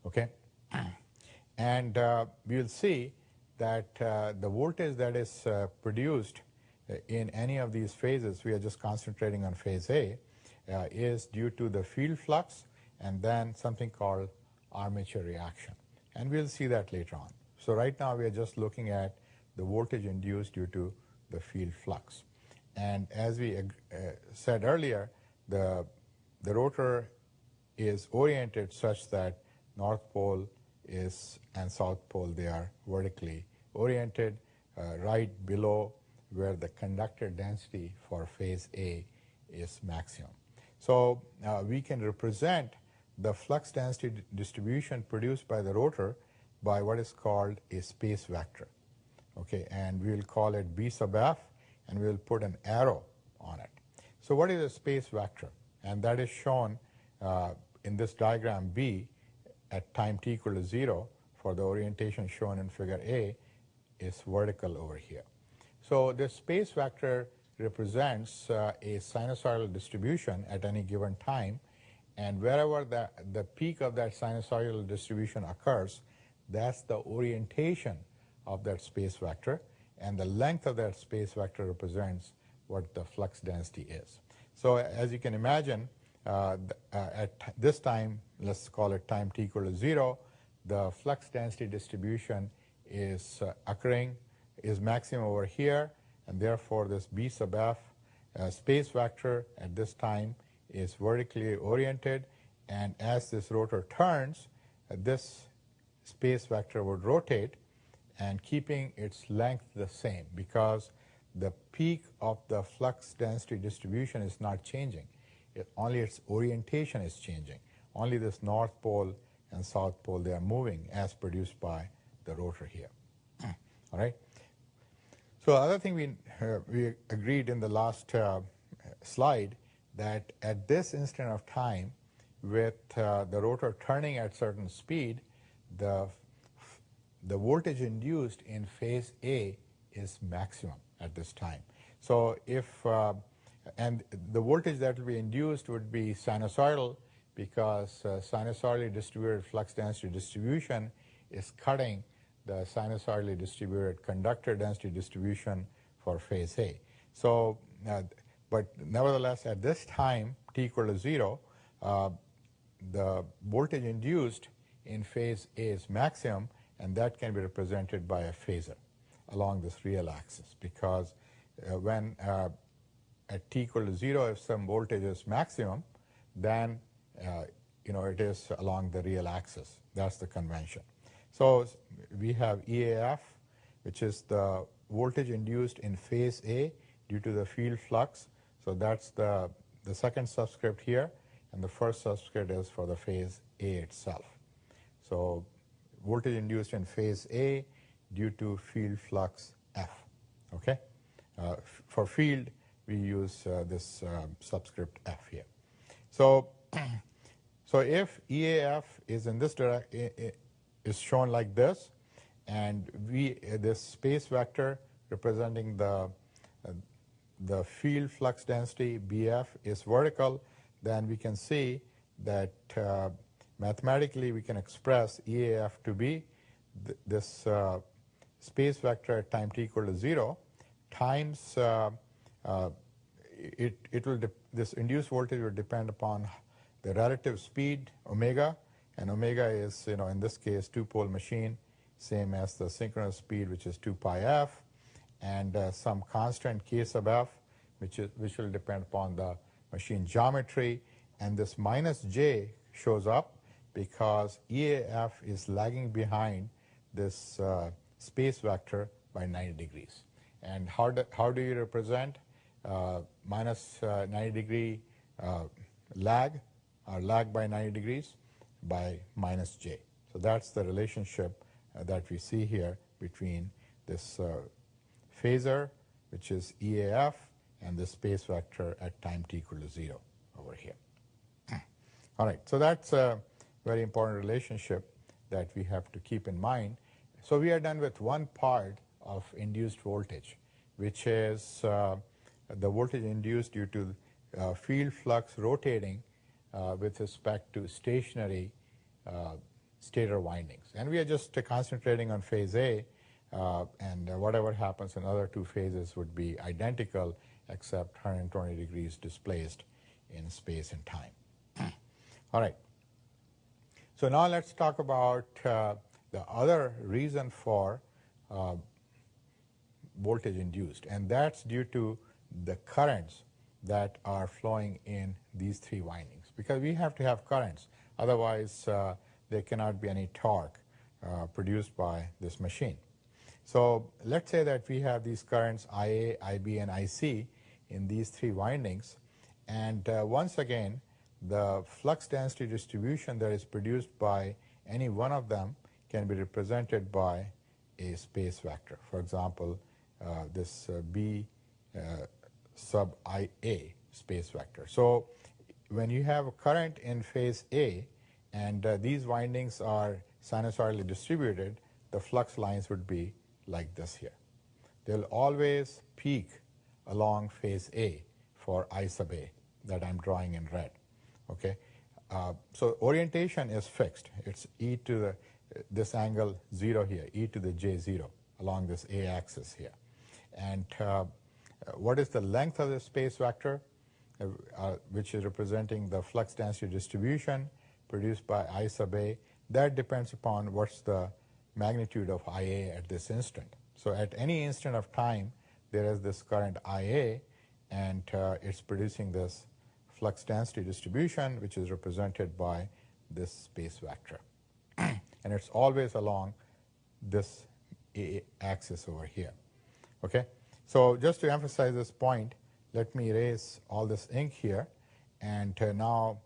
okay? And we will see that the voltage that is produced in any of these phases, we are just concentrating on phase A, is due to the field flux and then something called armature reaction. And we'll see that later on. So right now we are just looking at the voltage induced due to the field flux. And as we said earlier, the rotor is oriented such that north pole and south pole, they are vertically oriented right below where the conductor density for phase A is maximum. So we can represent the flux density distribution produced by the rotor by what is called a space vector. Okay, and we will call it B sub f, and we will put an arrow on it. So what is a space vector? And that is shown in this diagram B at time t equal to 0 for the orientation shown in figure A is vertical over here. So this space vector represents a sinusoidal distribution at any given time, and wherever the peak of that sinusoidal distribution occurs, that's the orientation of that space vector, and the length of that space vector represents what the flux density is. So as you can imagine, at this time, let's call it time t equal to 0, the flux density distribution is is maximum over here, and therefore this B sub f space vector at this time is vertically oriented, and as this rotor turns, this space vector would rotate and keeping its length the same, because the peak of the flux density distribution is not changing. Only its orientation is changing. Only this north pole and south pole, they are moving as produced by the rotor here. All right. So the other thing we agreed in the last slide, that at this instant of time, with the rotor turning at certain speed, the voltage induced in phase A is maximum at this time. So if and the voltage that will be induced would be sinusoidal, because sinusoidally distributed flux density distribution is cutting the sinusoidally distributed conductor density distribution for phase A. So, but nevertheless, at this time, t equal to 0, the voltage induced in phase A is maximum, and that can be represented by a phasor along this real axis, because when at t equal to 0, if some voltage is maximum, then it is along the real axis. That's the convention. So we have EAF, which is the voltage induced in phase A due to the field flux. So that's the second subscript here, and the first subscript is for the phase A itself. So voltage induced in phase A due to field flux F. Okay. For field, we use this subscript F here. So, so if EAF is in this is shown like this, and this space vector representing the field flux density BF is vertical, then we can see that mathematically we can express EAF to be this space vector at time t equal to 0 times this induced voltage will depend upon the relative speed omega, and omega is, in this case, two-pole machine, same as the synchronous speed, which is 2 pi f, and some constant k sub f, which will depend upon the machine geometry, and this minus j shows up because EAF is lagging behind this space vector by 90 degrees. And how do you represent minus 90 degree lag, or lag by 90 degrees? By minus j. So that's the relationship that we see here between this phasor, which is EAF, and the space vector at time t equal to 0 over here. All right, so that's a very important relationship that we have to keep in mind. So we are done with one part of induced voltage, which is the voltage induced due to field flux rotating with respect to stationary stator windings. And we are just concentrating on phase A, and whatever happens in other two phases would be identical except 120 degrees displaced in space and time. All right. So now let's talk about the other reason for voltage induced, and that's due to the currents that are flowing in these three windings, because we have to have currents, otherwise there cannot be any torque produced by this machine. So let's say that we have these currents IA, IB, and IC in these three windings, and once again the flux density distribution that is produced by any one of them can be represented by a space vector. For example, this B sub IA space vector. So when you have a current in phase A and these windings are sinusoidally distributed, the flux lines would be like this here. They'll always peak along phase A for I sub A that I'm drawing in red. Okay, so orientation is fixed. It's e to the this angle 0 here, e to the j0 along this A axis here. And what is the length of the space vector, which is representing the flux density distribution produced by I sub A? That depends upon what's the magnitude of IA at this instant. So at any instant of time, there is this current IA, and it's producing this flux density distribution, which is represented by this space vector. And it's always along this A axis over here. Okay? So just to emphasize this point, let me erase all this ink here, and now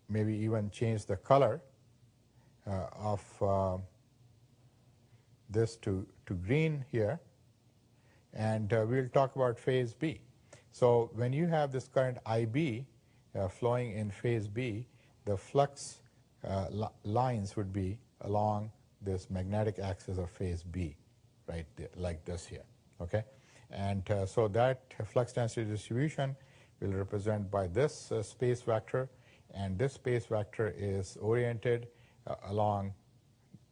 maybe even change the color of this to green here, and we'll talk about phase B. So when you have this current IB flowing in phase B, the flux lines would be along this magnetic axis of phase B, right there, like this here. Okay, and so that flux density distribution will represent by this space vector, and this space vector is oriented along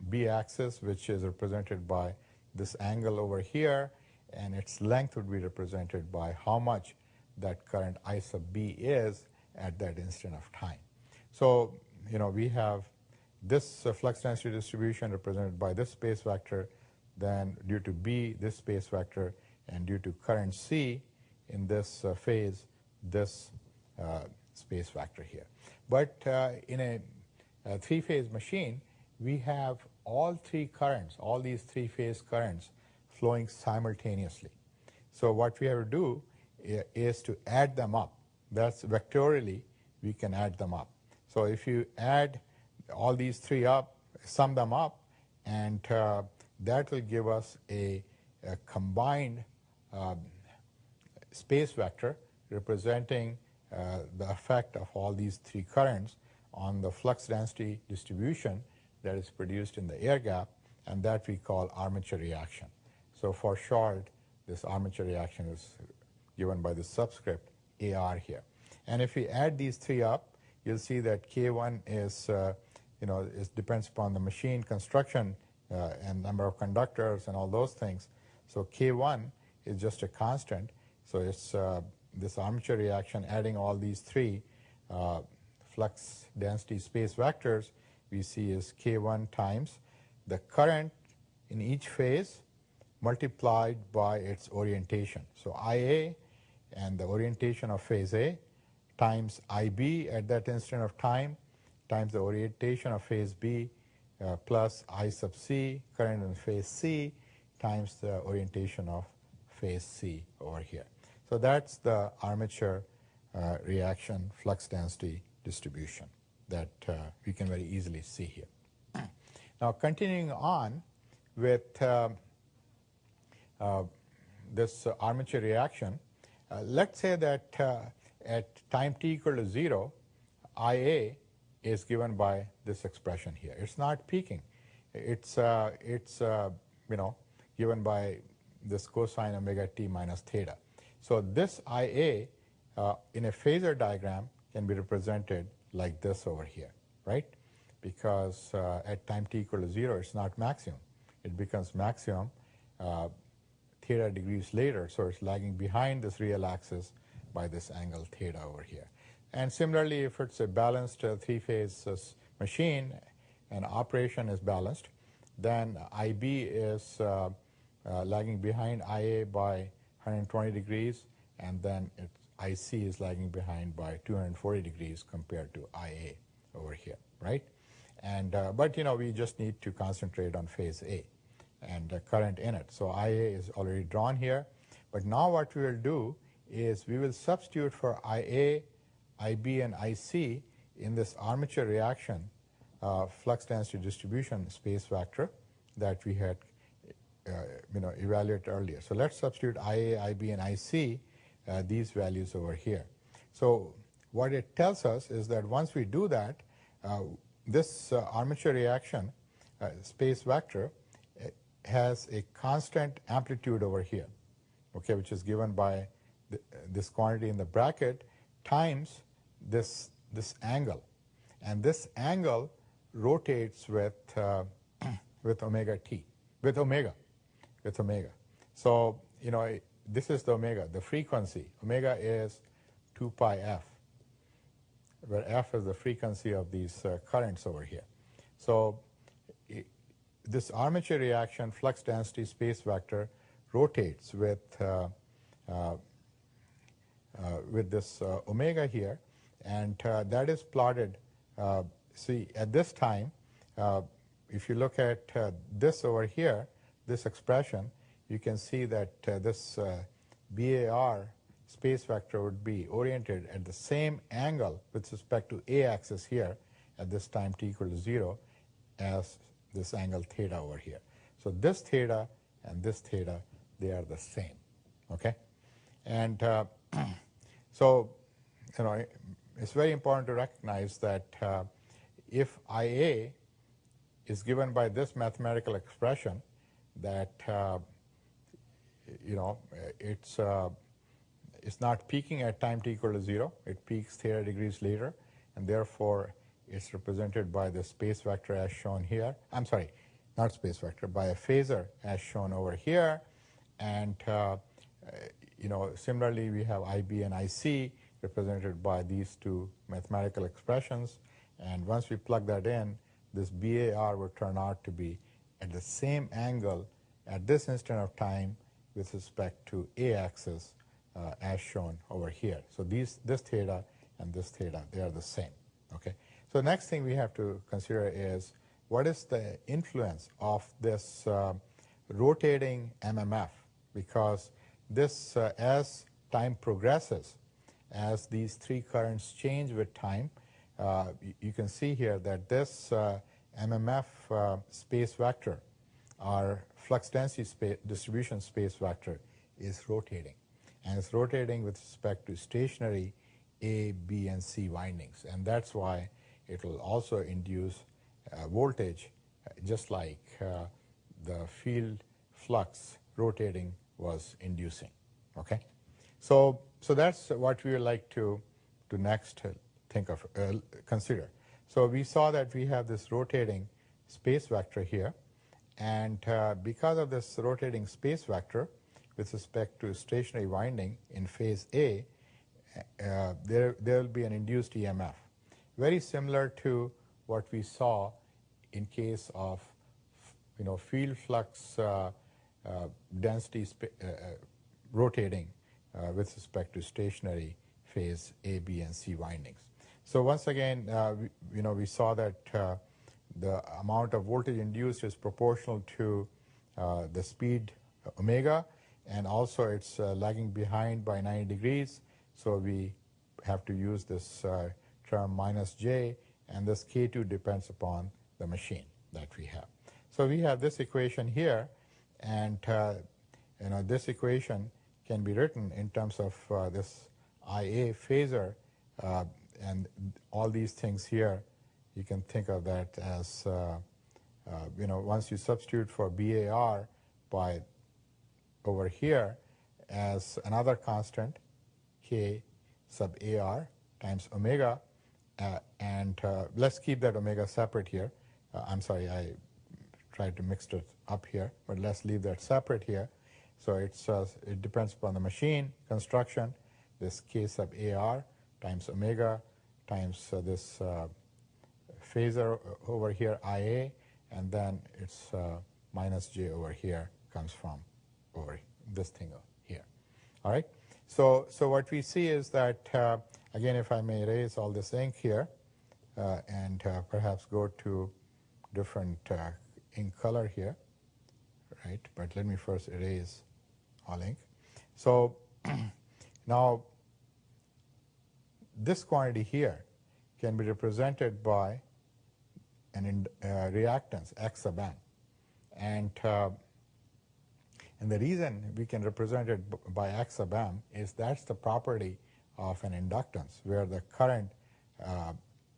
B axis, which is represented by this angle over here, and its length would be represented by how much that current I sub B is at that instant of time. So, we have this flux density distribution represented by this space vector, then due to B, this space vector, and due to current C in this phase, this space vector here. But in a three-phase machine, we have all three currents, all these three-phase currents flowing simultaneously. So what we have to do is to add them up. That's vectorially, we can add them up. So if you add all these three up, sum them up, and that will give us a combined space vector representing the effect of all these three currents on the flux density distribution that is produced in the air gap, and that we call armature reaction. So for short, this armature reaction is given by the subscript AR here. And if we add these three up, you'll see that K1 is, it depends upon the machine construction and number of conductors and all those things. So K1 is just a constant. So it's this armature reaction adding all these three flux density space vectors we see is K1 times the current in each phase multiplied by its orientation. So IA and the orientation of phase A times IB at that instant of time times the orientation of phase B plus I sub C, current in phase C, times the orientation of phase C over here. So that's the armature reaction flux density distribution that we can very easily see here. Now continuing on with this armature reaction, let's say that at time t equal to 0, IA is given by this expression here. It's not peaking. It's given by this cosine omega t minus theta. So this IA in a phasor diagram can be represented like this over here, right? because at time t equal to 0, it's not maximum. It becomes maximum theta degrees later, so it's lagging behind this real axis by this angle theta over here. And similarly, if it's a balanced three-phase machine and operation is balanced, then IB is lagging behind IA by 120 degrees, and then IC is lagging behind by 240 degrees compared to IA over here, right? And but we just need to concentrate on phase A and the current in it. So IA is already drawn here, but now what we will do is we will substitute for IA, IB, and IC in this armature reaction flux density distribution space vector that we had evaluated earlier. So let's substitute IA, IB, and IC these values over here. So what it tells us is that once we do that, this armature reaction space vector has a constant amplitude over here, okay, which is given by this quantity in the bracket times this angle, and this angle rotates with omega t, with omega. So this is the omega, the frequency. Omega is 2 pi f, where f is the frequency of these currents over here. So this armature reaction flux density space vector rotates with this omega here, and that is plotted. See, at this time, if you look at this over here, this expression, you can see that this BAR space vector would be oriented at the same angle with respect to A axis here at this time t equal to 0 as this angle theta over here. So this theta and this theta, they are the same, okay? And so, it's very important to recognize that if IA is given by this mathematical expression, that it's not peaking at time t equal to 0. It peaks theta degrees later, and therefore it's represented by the space vector as shown here. I'm sorry, not space vector, by a phasor as shown over here. And similarly, we have IB and IC represented by these two mathematical expressions. And once we plug that in, this BAR will turn out to be at the same angle at this instant of time with respect to A axis as shown over here. So this theta and this theta, they are the same, okay? So the next thing we have to consider is what is the influence of this rotating MMF, because this, as time progresses, as these three currents change with time, you can see here that this MMF space vector, our flux density distribution space vector, is rotating. And it's rotating with respect to stationary A, B, and C windings. And that's why it will also induce voltage, just like the field flux rotating was inducing, okay? So that's what we would like to next consider. So we saw that we have this rotating space vector here, and because of this rotating space vector with respect to stationary winding in phase A, there will be an induced EMF, very similar to what we saw in case of field flux density rotating with respect to stationary phase A, B, and C windings. So once again, we saw that the amount of voltage induced is proportional to the speed omega, and also it's lagging behind by 90 degrees. So we have to use this term minus J, and this K2 depends upon the machine that we have. So we have this equation here, and this equation can be written in terms of this IA phasor, and all these things here, you can think of that as, once you substitute for BAR by over here as another constant, K sub AR times omega, and let's keep that omega separate here. I'm sorry, I tried to mix it up here, but let's leave that separate here. So it depends upon the machine construction, this K sub AR times omega times this phasor over here IA, and then it's minus J over here comes from over this thing here. All right. So what we see is that, again, if I may erase all this ink here and perhaps go to different ink color here, right? But let me first erase all ink. So now this quantity here can be represented by an reactance X sub n. And the reason we can represent it by X sub m is that's the property of an inductance where the current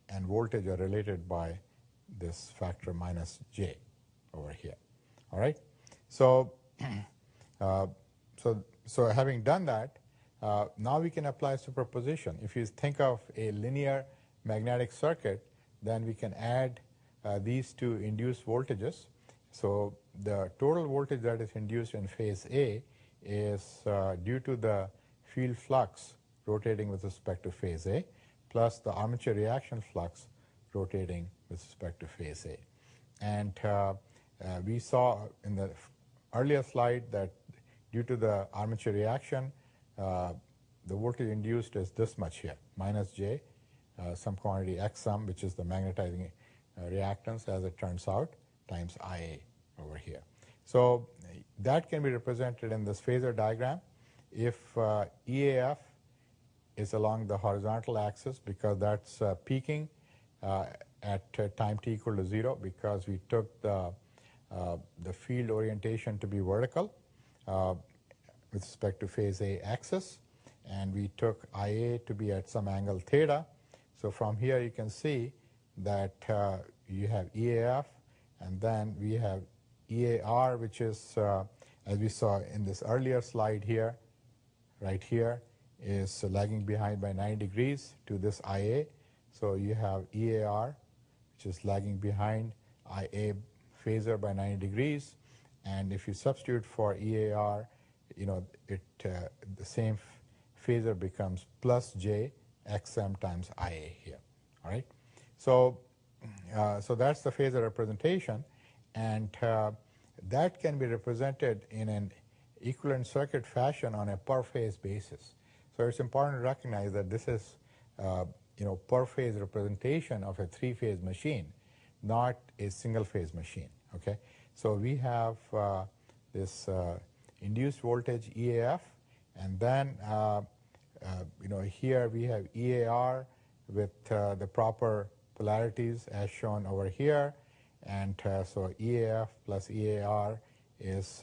and voltage are related by this factor minus J over here. All right. So so having done that, now we can apply superposition. If you think of a linear magnetic circuit, then we can add these two induced voltages. So the total voltage that is induced in phase A is due to the field flux rotating with respect to phase A plus the armature reaction flux rotating with respect to phase A. And we saw in the earlier slide that due to the armature reaction, the voltage induced is this much here, minus J, some quantity X sum, which is the magnetizing reactance as it turns out, times IA over here. So that can be represented in this phasor diagram. If EAF is along the horizontal axis because that's peaking at time t equal to 0 because we took the field orientation to be vertical with respect to phase A axis, and we took IA to be at some angle theta. So from here you can see that you have EAF, and then we have EAR, which is, as we saw in this earlier slide here, right here, is lagging behind by 9 degrees to this IA. So you have EAR, which is lagging behind IA phasor by 90 degrees. And if you substitute for EAR, you know, the same phasor becomes plus J XM times IA here. All right. So so that's the phasor representation, and that can be represented in an equivalent circuit fashion on a per phase basis. So it's important to recognize that this is per phase representation of a three-phase machine, not a single-phase machine. Okay. So we have this induced voltage EAF, and then here we have EAR with the proper polarities as shown over here, and so EAF plus EAR is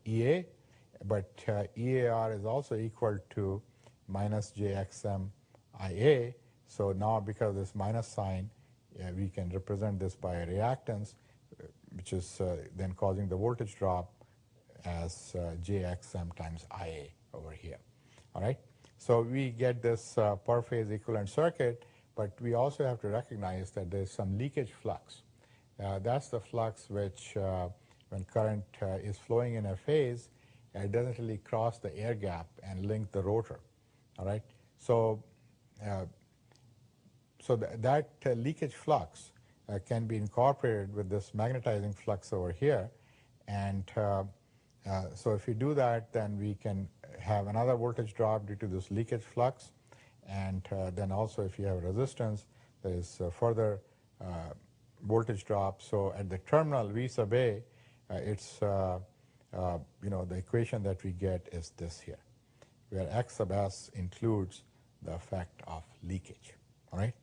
EA, but EAR is also equal to minus JXM IA. So now because of this minus sign, we can represent this by a reactance, which is then causing the voltage drop as JXM times IA over here. All right. So we get this per phase equivalent circuit, but we also have to recognize that there's some leakage flux. That's the flux which, when current is flowing in a phase, it doesn't really cross the air gap and link the rotor. All right. So that leakage flux can be incorporated with this magnetizing flux over here, and so if you do that, then we can have another voltage drop due to this leakage flux, and then also if you have resistance, there is further voltage drop. So at the terminal V sub A, it's the equation that we get is this here, where X sub S includes the effect of leakage. All right.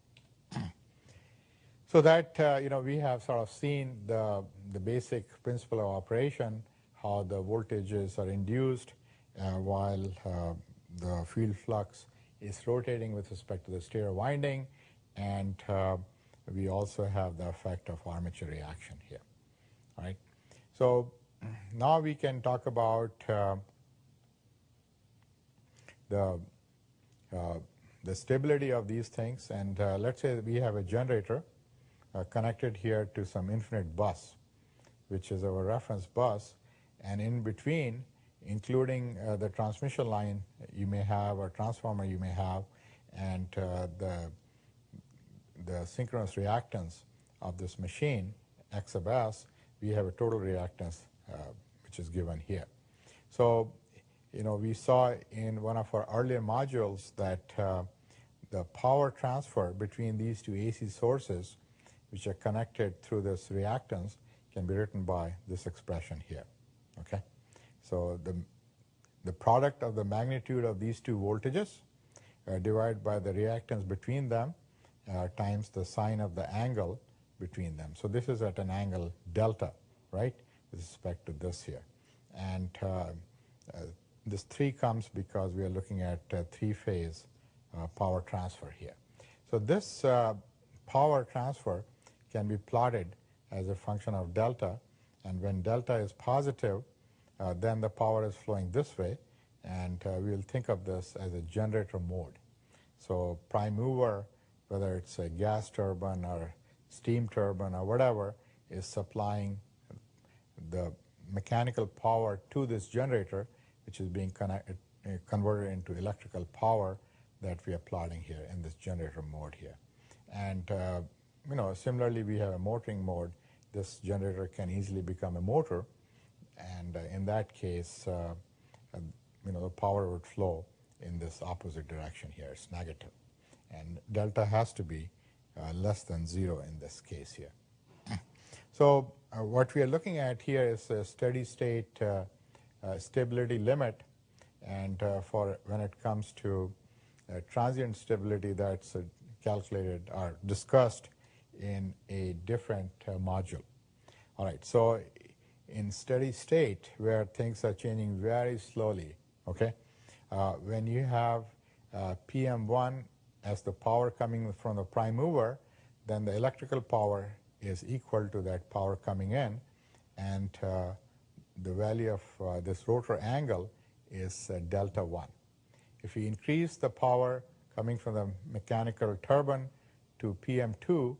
So that we have sort of seen the basic principle of operation, how the voltages are induced while the field flux is rotating with respect to the stator winding, and we also have the effect of armature reaction here. All right. So now we can talk about the the stability of these things. And let's say we have a generator connected here to some infinite bus, which is our reference bus, and in between, including the transmission line you may have, or transformer you may have, and the synchronous reactance of this machine, X sub S, we have a total reactance which is given here. So, we saw in one of our earlier modules that the power transfer between these two AC sources, which are connected through this reactance, can be written by this expression here. Okay, so the product of the magnitude of these two voltages divided by the reactance between them times the sine of the angle between them. So this is at an angle delta, right, with respect to this here. And this 3 comes because we are looking at three-phase power transfer here. So this power transfer can be plotted as a function of delta, and when delta is positive, then the power is flowing this way, and we'll think of this as a generator mode. So prime mover, whether it's a gas turbine or steam turbine or whatever, is supplying the mechanical power to this generator, which is being converted into electrical power that we are plotting here in this generator mode here. And similarly, we have a motoring mode. This generator can easily become a motor, and in that case, the power would flow in this opposite direction here. It's negative, and delta has to be less than 0 in this case here. So what we are looking at here is a steady state stability limit, and for when it comes to transient stability, that's calculated or discussed in a different module. All right, so in steady state, where things are changing very slowly, okay, when you have PM1 as the power coming from the prime mover, then the electrical power is equal to that power coming in, and the value of this rotor angle is delta 1. If we increase the power coming from the mechanical turbine to PM2,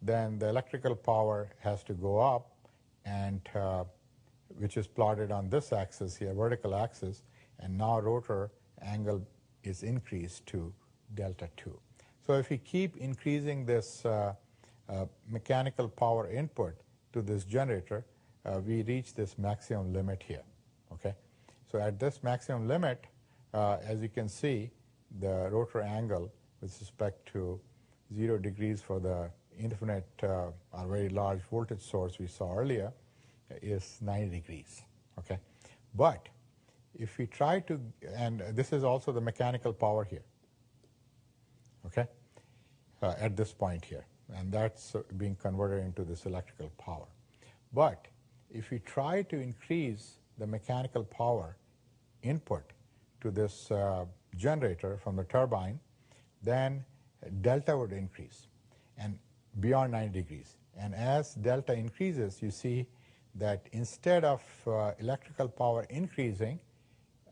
then the electrical power has to go up, and which is plotted on this axis here, vertical axis, and now rotor angle is increased to delta 2. So if we keep increasing this mechanical power input to this generator, we reach this maximum limit here. Okay, so at this maximum limit, as you can see, the rotor angle with respect to 0 degrees for the infinite or very large voltage source we saw earlier is 90 degrees. Okay, but if we try to, and this is also the mechanical power here, okay, at this point here, and that's being converted into this electrical power. But if we try to increase the mechanical power input to this generator from the turbine, then delta would increase and beyond 90 degrees. And as delta increases, you see that instead of electrical power increasing,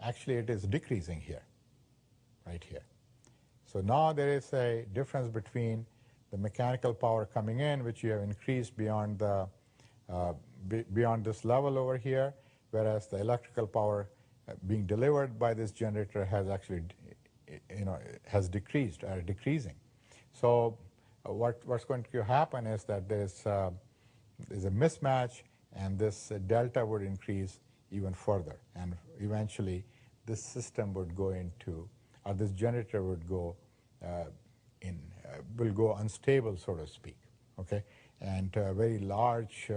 actually it is decreasing here, right here. So now there is a difference between the mechanical power coming in, which you have increased beyond the beyond this level over here, whereas the electrical power being delivered by this generator has actually, has decreased or decreasing. So what's going to happen is that there's a mismatch, and this delta would increase even further, and eventually this system would go into, or this generator would go will go unstable, so to speak. Okay, and very large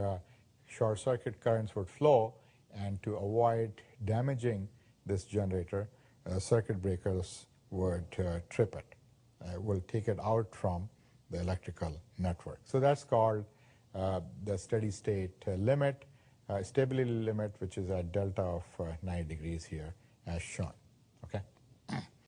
short circuit currents would flow, and to avoid damaging this generator, circuit breakers would trip it, will take it out from the electrical network. So that's called the steady state limit, stability limit, which is at delta of 90 degrees here as shown. Okay.